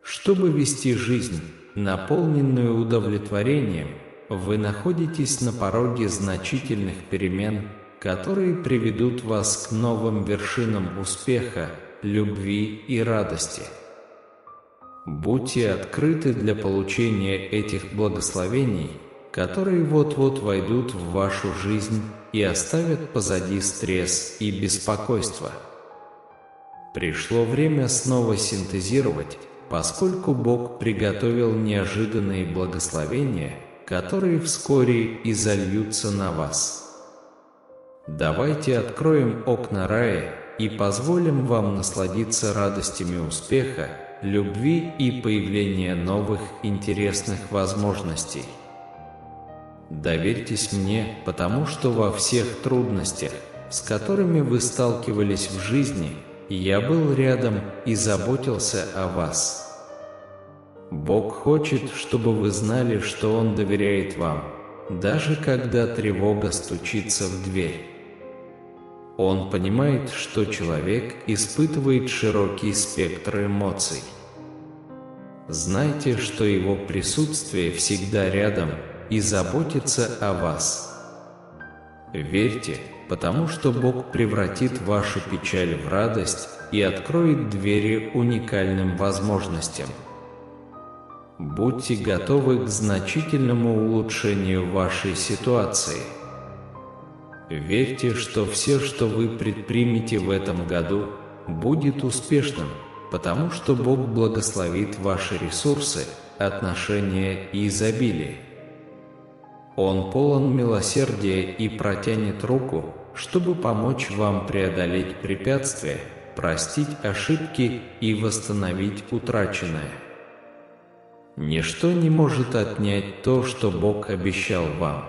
Чтобы вести жизнь, наполненную удовлетворением, вы находитесь на пороге значительных перемен, которые приведут вас к новым вершинам успеха, любви и радости. Будьте открыты для получения этих благословений, которые вот-вот войдут в вашу жизнь и оставят позади стресс и беспокойство. Пришло время снова синтезировать, поскольку Бог приготовил неожиданные благословения, которые вскоре изольются на вас. Давайте откроем окна рая и позволим вам насладиться радостями успеха, любви и появления новых интересных возможностей. Доверьтесь мне, потому что во всех трудностях, с которыми вы сталкивались в жизни, я был рядом и заботился о вас. Бог хочет, чтобы вы знали, что Он доверяет вам, даже когда тревога стучится в дверь. Он понимает, что человек испытывает широкий спектр эмоций. Знайте, что Его присутствие всегда рядом и заботится о вас. Верьте, потому что Бог превратит вашу печаль в радость и откроет двери уникальным возможностям. Будьте готовы к значительному улучшению вашей ситуации. Верьте, что все, что вы предпримете в этом году, будет успешным, потому что Бог благословит ваши ресурсы, отношения и изобилие. Он полон милосердия и протянет руку, чтобы помочь вам преодолеть препятствия, простить ошибки и восстановить утраченное. Ничто не может отнять то, что Бог обещал вам.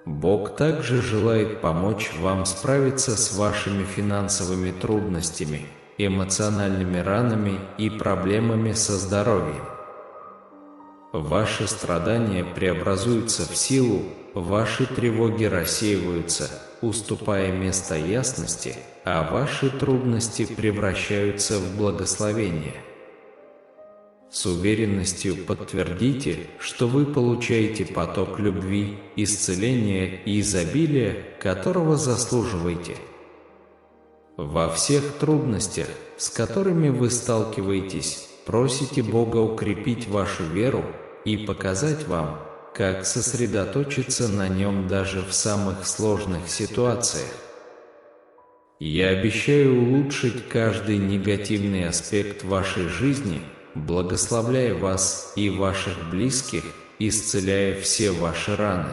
Бог также желает помочь вам справиться с вашими финансовыми трудностями, эмоциональными ранами и проблемами со здоровьем. Ваши страдания преобразуются в силу, ваши тревоги рассеиваются, уступая место ясности, а ваши трудности превращаются в благословение. С уверенностью подтвердите, что вы получаете поток любви, исцеления и изобилия, которого заслуживаете. Во всех трудностях, с которыми вы сталкиваетесь, просите Бога укрепить вашу веру и показать вам, как сосредоточиться на Нем даже в самых сложных ситуациях. Я обещаю улучшить каждый негативный аспект вашей жизни, благословляя вас и ваших близких, исцеляя все ваши раны.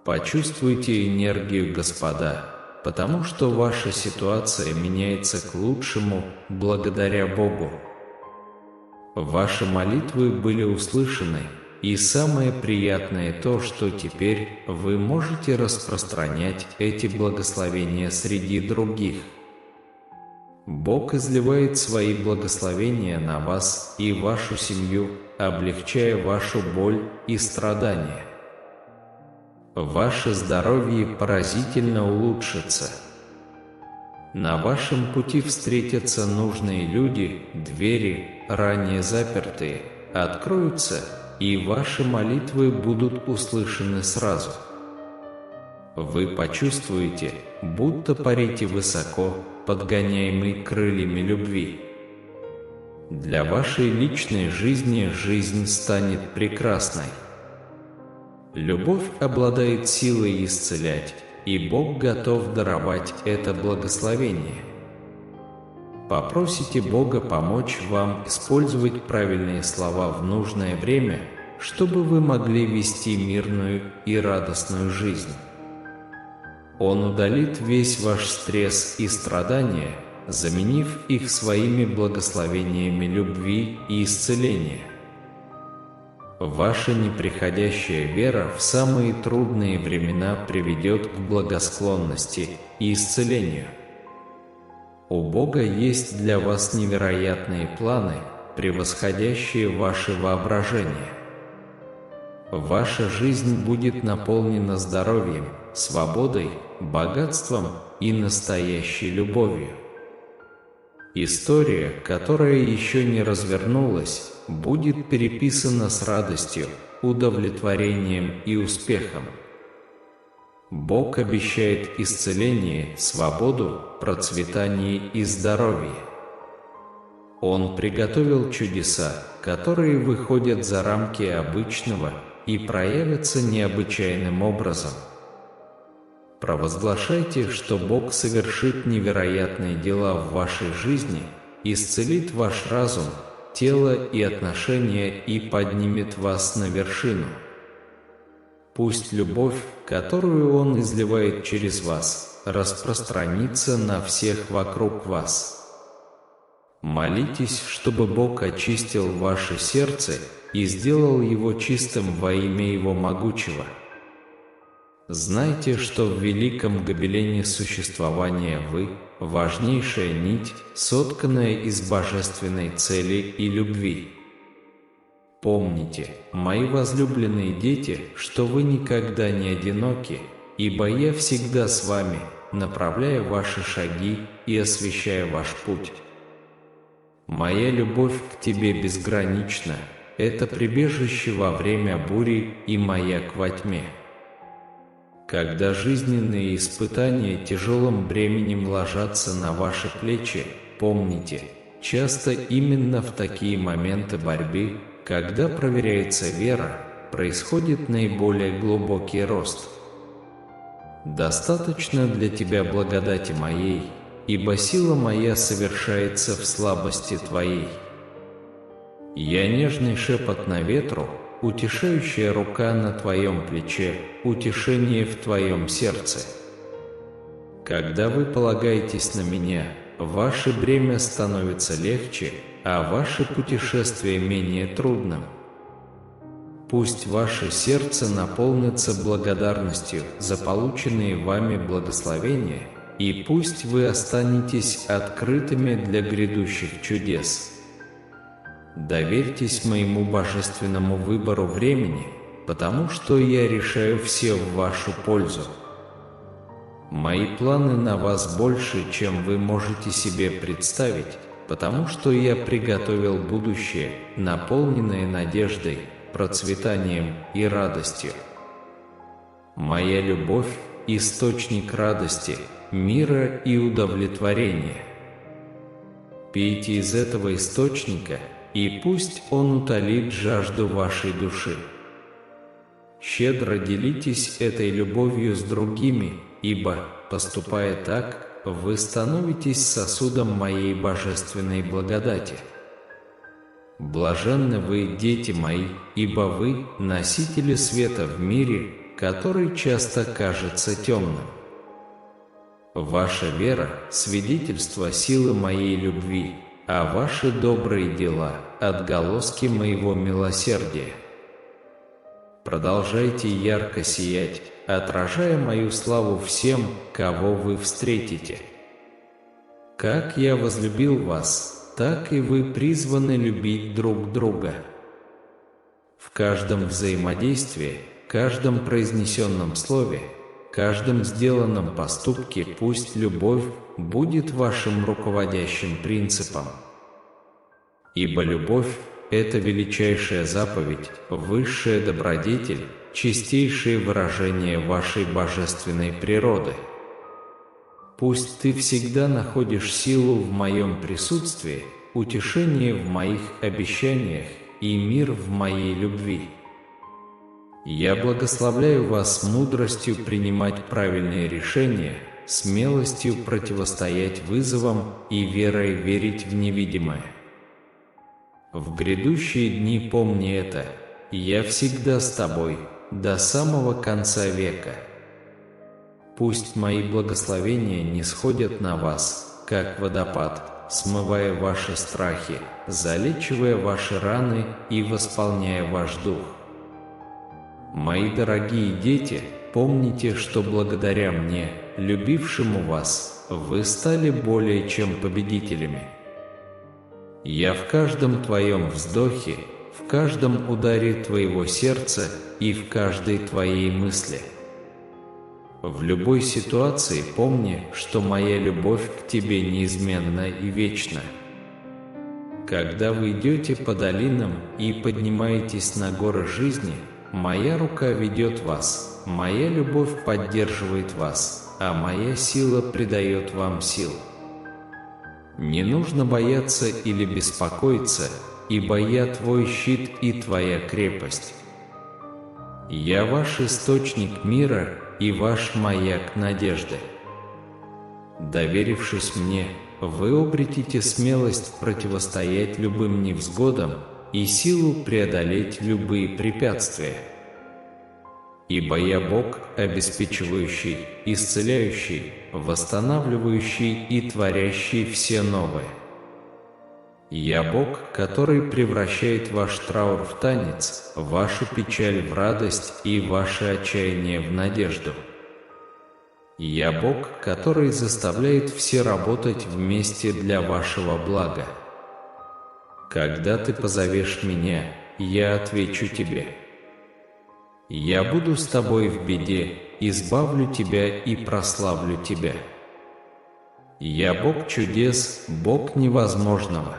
Почувствуйте энергию Господа, потому что ваша ситуация меняется к лучшему благодаря Богу. Ваши молитвы были услышаны, и самое приятное то, что теперь вы можете распространять эти благословения среди других. Бог изливает свои благословения на вас и вашу семью, облегчая вашу боль и страдания. Ваше здоровье поразительно улучшится. На вашем пути встретятся нужные люди, двери, ранее запертые, откроются, и ваши молитвы будут услышаны сразу. Вы почувствуете, будто парите высоко, подгоняемый крыльями любви. Для вашей личной жизни жизнь станет прекрасной. Любовь обладает силой исцелять, и Бог готов даровать это благословение. Попросите Бога помочь вам использовать правильные слова в нужное время, чтобы вы могли вести мирную и радостную жизнь. Он удалит весь ваш стресс и страдания, заменив их своими благословениями любви и исцеления. Ваша неприходящая вера в самые трудные времена приведет к благосклонности и исцелению. У Бога есть для вас невероятные планы, превосходящие ваше воображение. Ваша жизнь будет наполнена здоровьем, свободой, богатством и настоящей любовью. История, которая еще не развернулась, будет переписана с радостью, удовлетворением и успехом. Бог обещает исцеление, свободу, процветание и здоровье. Он приготовил чудеса, которые выходят за рамки обычного и проявятся необычайным образом. Провозглашайте, что Бог совершит невероятные дела в вашей жизни, исцелит ваш разум, тело и отношения и поднимет вас на вершину. Пусть любовь, которую Он изливает через вас, распространится на всех вокруг вас. Молитесь, чтобы Бог очистил ваше сердце и сделал его чистым во имя Его могучего. Знайте, что в великом гобелене существования вы – важнейшая нить, сотканная из божественной цели и любви. Помните, мои возлюбленные дети, что вы никогда не одиноки, ибо я всегда с вами, направляя ваши шаги и освещая ваш путь. Моя любовь к тебе безгранична, это прибежище во время бури и маяк во тьме. Когда жизненные испытания тяжелым бременем ложатся на ваши плечи, помните, часто именно в такие моменты борьбы, когда проверяется вера, происходит наиболее глубокий рост. Достаточно для тебя благодати моей, ибо сила моя совершается в слабости твоей. Я нежный шепот на ветру, утешающая рука на твоем плече, утешение в твоем сердце. Когда вы полагаетесь на меня, ваше бремя становится легче, а ваше путешествие менее трудным. Пусть ваше сердце наполнится благодарностью за полученные вами благословения, и пусть вы останетесь открытыми для грядущих чудес. Доверьтесь моему божественному выбору времени, потому что я решаю все в вашу пользу. Мои планы на вас больше, чем вы можете себе представить, потому что я приготовил будущее, наполненное надеждой, процветанием и радостью. Моя любовь – источник радости, мира и удовлетворения. Пейте из этого источника, и пусть он утолит жажду вашей души. Щедро делитесь этой любовью с другими, ибо, поступая так, вы становитесь сосудом моей божественной благодати. Блаженны вы, дети мои, ибо вы – носители света в мире, который часто кажется темным. Ваша вера – свидетельство силы моей любви, а ваши добрые дела – отголоски моего милосердия. Продолжайте ярко сиять, отражая мою славу всем, кого вы встретите. Как я возлюбил вас, так и вы призваны любить друг друга. В каждом взаимодействии, каждом произнесенном слове, каждом сделанном поступке пусть любовь будет вашим руководящим принципом. Ибо любовь – это величайшая заповедь, высшая добродетель, чистейшее выражение вашей божественной природы. Пусть ты всегда находишь силу в моем присутствии, утешение в моих обещаниях и мир в моей любви. Я благословляю вас мудростью принимать правильные решения, смелостью противостоять вызовам и верой верить в невидимое. В грядущие дни помни это, я всегда с тобой, до самого конца века. Пусть мои благословения не сходят на вас, как водопад, смывая ваши страхи, залечивая ваши раны и восполняя ваш дух. Мои дорогие дети, помните, что благодаря мне, любившему вас, вы стали более чем победителями. Я в каждом твоем вздохе, в каждом ударе твоего сердца и в каждой твоей мысли. В любой ситуации помни, что моя любовь к тебе неизменна и вечна. Когда вы идете по долинам и поднимаетесь на горы жизни, моя рука ведет вас, моя любовь поддерживает вас, а моя сила придает вам сил. Не нужно бояться или беспокоиться, ибо я твой щит и твоя крепость. Я ваш источник мира и ваш маяк надежды. Доверившись мне, вы обретите смелость противостоять любым невзгодам и силу преодолеть любые препятствия. Ибо я Бог, обеспечивающий, исцеляющий, восстанавливающий и творящий все новое. Я Бог, который превращает ваш траур в танец, вашу печаль в радость и ваше отчаяние в надежду. Я Бог, который заставляет все работать вместе для вашего блага. Когда ты позовешь меня, я отвечу тебе. Я буду с тобой в беде, избавлю тебя и прославлю тебя. Я Бог чудес, Бог невозможного.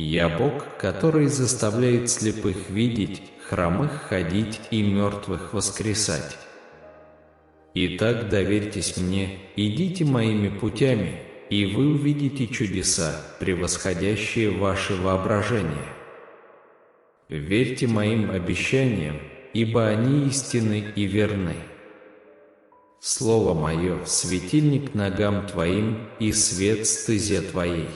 Я Бог, который заставляет слепых видеть, хромых ходить и мертвых воскресать. Итак, доверьтесь мне, идите моими путями, и вы увидите чудеса, превосходящие ваше воображение. Верьте моим обещаниям, ибо они истинны и верны. Слово мое — светильник ногам твоим и свет стезе твоей.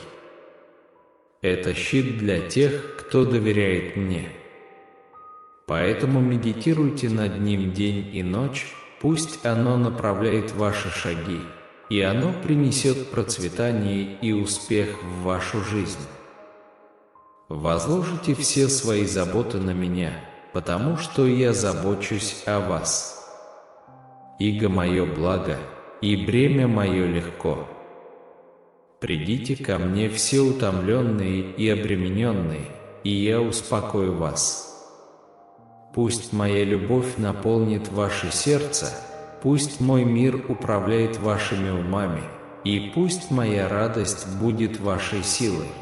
Это щит для тех, кто доверяет мне. Поэтому медитируйте над ним день и ночь, пусть оно направляет ваши шаги, и оно принесет процветание и успех в вашу жизнь. Возложите все свои заботы на меня, потому что я забочусь о вас. Иго мое благо, и бремя мое легко. Придите ко мне все утомленные и обремененные, и я успокою вас. Пусть моя любовь наполнит ваше сердце, пусть мой мир управляет вашими умами, и пусть моя радость будет вашей силой.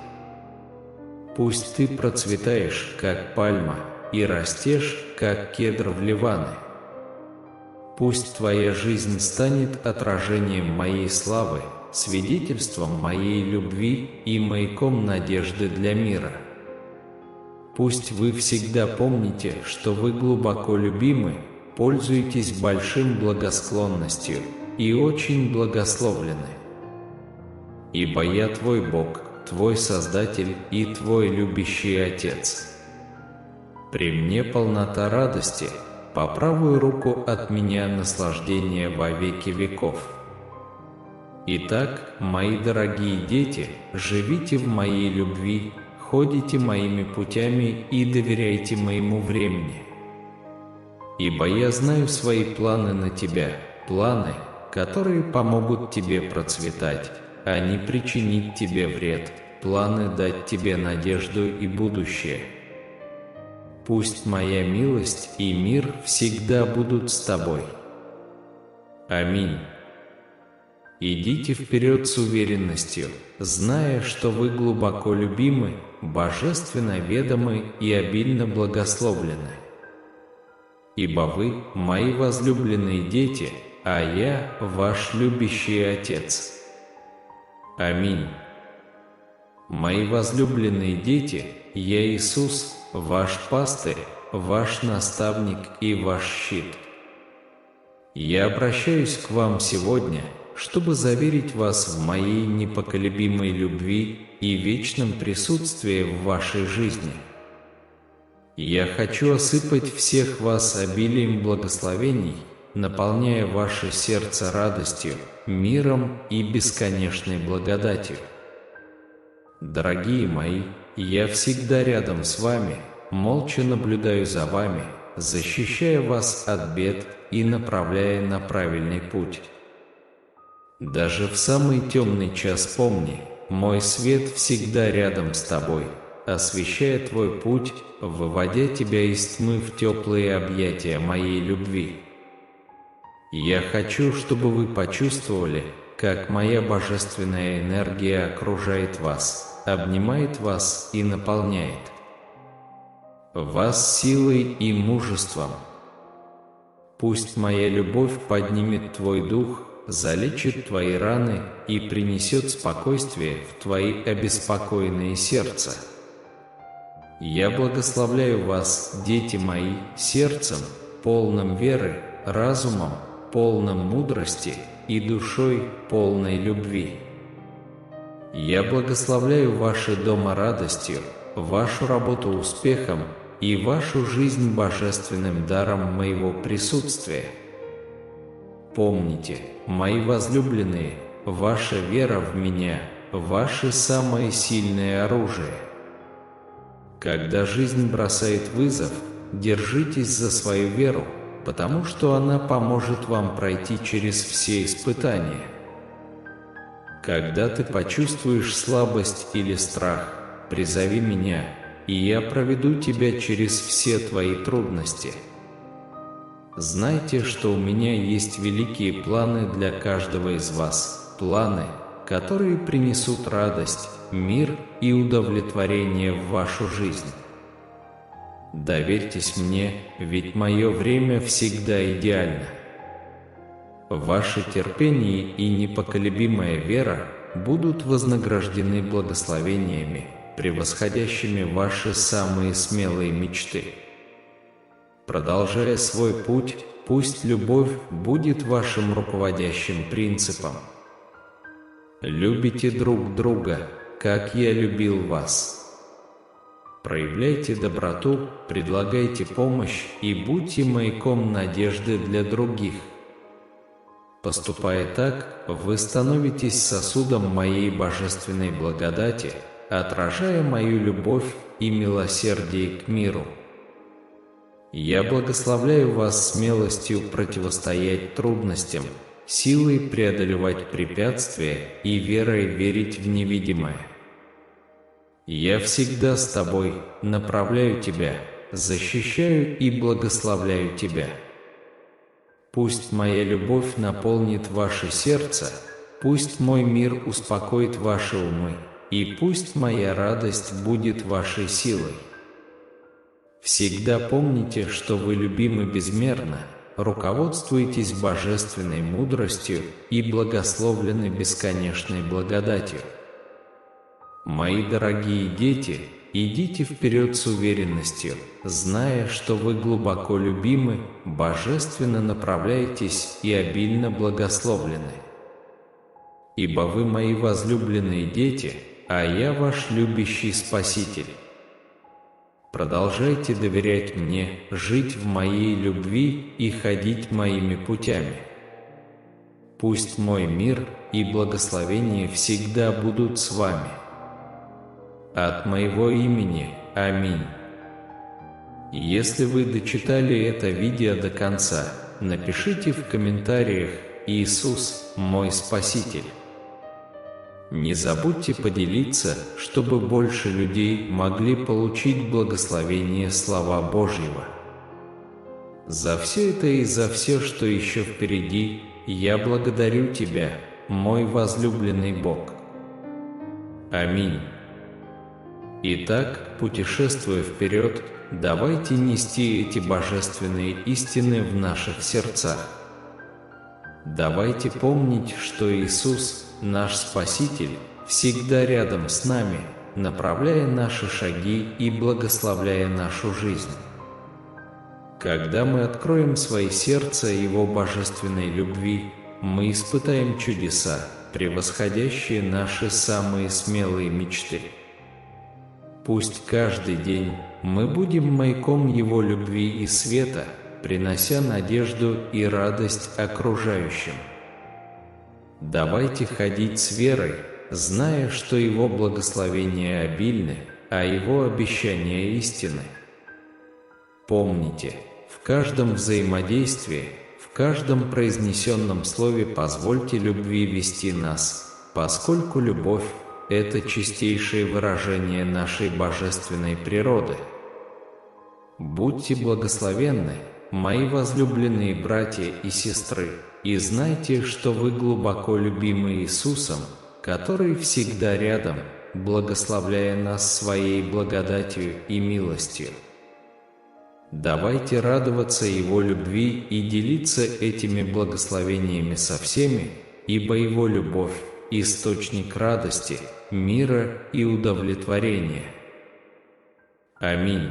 Пусть ты процветаешь, как пальма, и растешь, как кедр в Ливане. Пусть твоя жизнь станет отражением моей славы, свидетельством моей любви и маяком надежды для мира. Пусть вы всегда помните, что вы глубоко любимы, пользуетесь большим благосклонностью и очень благословлены. Ибо я твой Бог, твой Создатель и твой любящий Отец. При мне полнота радости, по правую руку от меня наслаждение во веки веков. Итак, мои дорогие дети, живите в моей любви, ходите моими путями и доверяйте моему времени. Ибо я знаю свои планы на тебя, планы, которые помогут тебе процветать, а не причинить тебе вред, планы дать тебе надежду и будущее. Пусть моя милость и мир всегда будут с тобой. Аминь. Идите вперед с уверенностью, зная, что вы глубоко любимы, божественно ведомы и обильно благословлены. Ибо вы – мои возлюбленные дети, а я – ваш любящий Отец. Аминь. Мои возлюбленные дети, я Иисус, ваш пастырь, ваш наставник и ваш щит. Я обращаюсь к вам сегодня, чтобы заверить вас в моей непоколебимой любви и вечном присутствии в вашей жизни. Я хочу осыпать всех вас обилием благословений, наполняя ваше сердце радостью, миром и бесконечной благодатью. Дорогие мои, я всегда рядом с вами, молча наблюдаю за вами, защищая вас от бед и направляя на правильный путь. Даже в самый темный час помни, мой свет всегда рядом с тобой, освещая твой путь, выводя тебя из тьмы в теплые объятия моей любви. Я хочу, чтобы вы почувствовали, как моя божественная энергия окружает вас, обнимает вас и наполняет вас силой и мужеством. Пусть моя любовь поднимет твой дух, залечит твои раны и принесет спокойствие в твои обеспокоенные сердца. Я благословляю вас, дети мои, сердцем, полным веры, разумом, полным мудрости и душой, полной любви. Я благословляю ваши дома радостью, вашу работу успехом и вашу жизнь божественным даром моего присутствия. Помните, мои возлюбленные, ваша вера в меня – ваше самое сильное оружие. Когда жизнь бросает вызов, держитесь за свою веру, потому что она поможет вам пройти через все испытания. Когда ты почувствуешь слабость или страх, призови меня, и я проведу тебя через все твои трудности. Знайте, что у меня есть великие планы для каждого из вас, планы, которые принесут радость, мир и удовлетворение в вашу жизнь. Доверьтесь мне, ведь мое время всегда идеально. Ваше терпение и непоколебимая вера будут вознаграждены благословениями, превосходящими ваши самые смелые мечты. Продолжая свой путь, пусть любовь будет вашим руководящим принципом. Любите друг друга, как я любил вас. Проявляйте доброту, предлагайте помощь и будьте маяком надежды для других. Поступая так, вы становитесь сосудом моей божественной благодати, отражая мою любовь и милосердие к миру. Я благословляю вас смелостью противостоять трудностям, силой преодолевать препятствия и верой верить в невидимое. Я всегда с тобой, направляю тебя, защищаю и благословляю тебя. Пусть моя любовь наполнит ваше сердце, пусть мой мир успокоит ваши умы, и пусть моя радость будет вашей силой. Всегда помните, что вы любимы безмерно, руководствуетесь божественной мудростью и благословлены бесконечной благодатью. Мои дорогие дети, идите вперед с уверенностью, зная, что вы глубоко любимы, божественно направляетесь и обильно благословлены. Ибо вы мои возлюбленные дети, а я ваш любящий Спаситель. Продолжайте доверять мне, жить в моей любви и ходить моими путями. Пусть мой мир и благословение всегда будут с вами. От моего имени. Аминь. Если вы дочитали это видео до конца, напишите в комментариях «Иисус, мой Спаситель». Не забудьте поделиться, чтобы больше людей могли получить благословение слова Божьего. За все это и за все, что еще впереди, я благодарю Тебя, мой возлюбленный Бог. Аминь. Итак, путешествуя вперед, давайте нести эти божественные истины в наших сердцах. Давайте помнить, что Иисус, наш Спаситель, всегда рядом с нами, направляя наши шаги и благословляя нашу жизнь. Когда мы откроем свои сердца Его божественной любви, мы испытаем чудеса, превосходящие наши самые смелые мечты. Пусть каждый день мы будем маяком Его любви и света, принося надежду и радость окружающим. Давайте ходить с верой, зная, что Его благословения обильны, а Его обещания истинны. Помните, в каждом взаимодействии, в каждом произнесенном слове позвольте любви вести нас, поскольку любовь – это чистейшее выражение нашей божественной природы. Будьте благословенны, мои возлюбленные братья и сестры, и знайте, что вы глубоко любимы Иисусом, который всегда рядом, благословляя нас своей благодатью и милостью. Давайте радоваться Его любви и делиться этими благословениями со всеми, ибо Его любовь – источник радости, мира и удовлетворения. Аминь.